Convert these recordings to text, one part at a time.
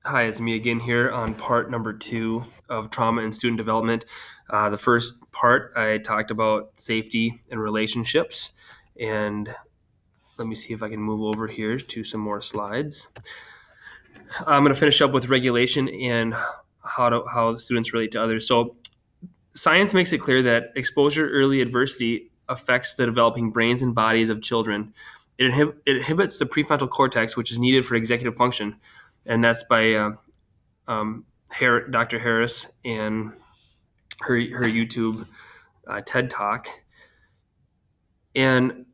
Hi, it's me again here on part number 2 of trauma and student development. The first part, I talked about safety and relationships. And let me see if I can move over here to some more slides. I'm going to finish up with regulation and how students relate to others. So, science makes it clear that exposure to early adversity affects the developing brains and bodies of children. It inhibits the prefrontal cortex, which is needed for executive function. And that's by Dr. Harris and her YouTube TED Talk. And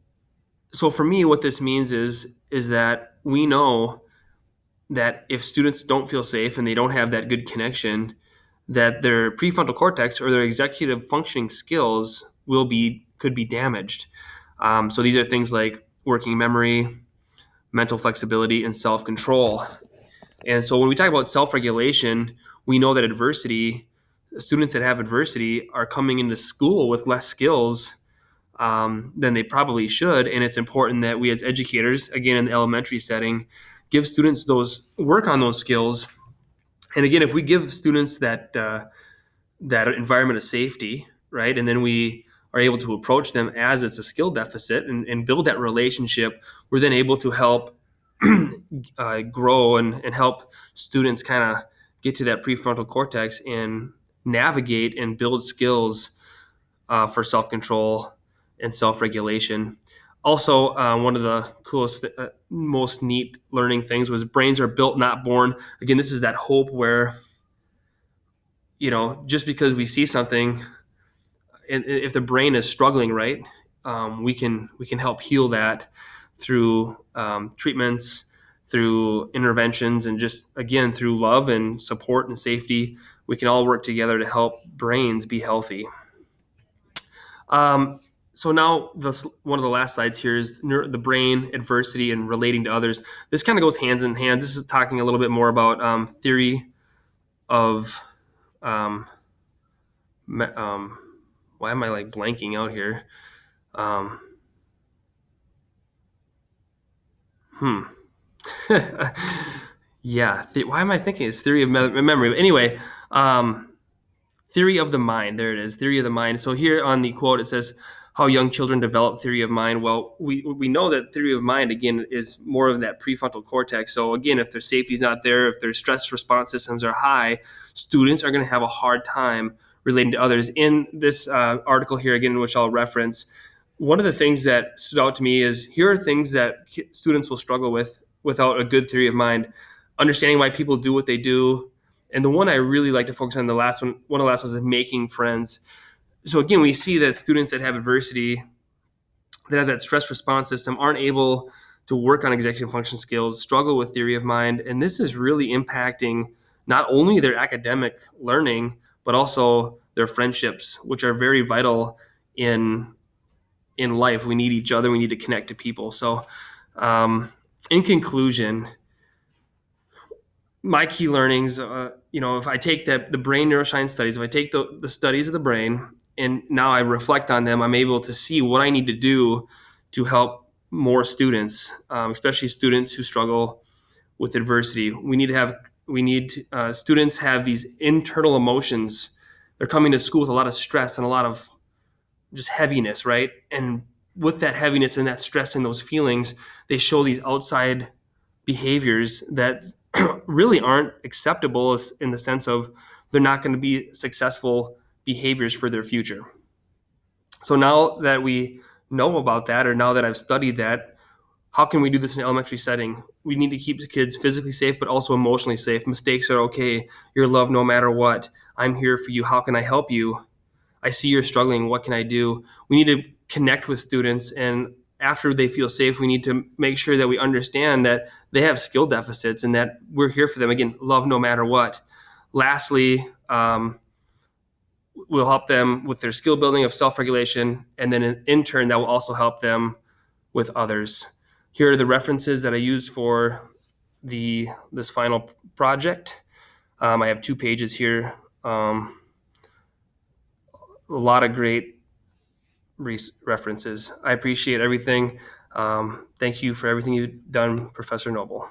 so for me, what this means is that we know that if students don't feel safe and they don't have that good connection, that their prefrontal cortex or their executive functioning skills could be damaged. So these are things like working memory, mental flexibility, and self-control. And so when we talk about self-regulation, we know that students that have adversity are coming into school with less skills than they probably should. And it's important that we as educators, again, in the elementary setting, give students work on those skills. And again, if we give students that environment of safety, right, and then we are able to approach them as it's a skill deficit and build that relationship, we're then able to help grow and help students kind of get to that prefrontal cortex and navigate and build skills for self-control and self-regulation. Also, one of the coolest, most neat learning things was brains are built, not born. Again, this is that hope where, just because we see something, and if the brain is struggling, right, we can help heal that through treatments, through interventions, and just again through love and support and safety. We can all work together to help brains be healthy. So now one of the last slides here is the brain, adversity, and relating to others. This kind of goes hands in hand. This is talking a little bit more about theory of um, why am I like blanking out here? Um, hmm. Yeah. Why am I thinking it's theory of memory? But anyway, theory of the mind. There it is. Theory of the mind. So here on the quote, it says, how young children develop theory of mind. Well, we know that theory of mind, again, is more of that prefrontal cortex. So again, if their safety is not there, if their stress response systems are high, students are going to have a hard time relating to others. In this article here, again, which I'll reference, one of the things that stood out to me is here are things that students will struggle with without a good theory of mind. Understanding why people do what they do. And the one I really like to focus on, one of the last ones is making friends. So again, we see that students that have adversity, that have that stress response system, aren't able to work on executive function skills, struggle with theory of mind. And this is really impacting not only their academic learning, but also their friendships, which are very vital in life. We need each other. We need to connect to people. So, in conclusion, my key learnings, if I take the brain neuroscience studies, if I take the studies of the brain and now I reflect on them, I'm able to see what I need to do to help more students, especially students who struggle with adversity. Students have these internal emotions. They're coming to school with a lot of stress and a lot of just heaviness, right? And with that heaviness and that stress and those feelings, they show these outside behaviors that really aren't acceptable in the sense of they're not going to be successful behaviors for their future. So now that we know about that, or now that I've studied that, how can we do this in an elementary setting? We need to keep the kids physically safe, but also emotionally safe. Mistakes are okay. You're loved no matter what. I'm here for you. How can I help you? I see you're struggling. What can I do? We need to connect with students, and after they feel safe, we need to make sure that we understand that they have skill deficits and that we're here for them. Again, love no matter what. Lastly, we'll help them with their skill building of self-regulation, and then in turn, that will also help them with others. Here are the references that I used for this final project. I have 2 pages here. A lot of great references. I appreciate everything. Thank you for everything you've done, Professor Noble.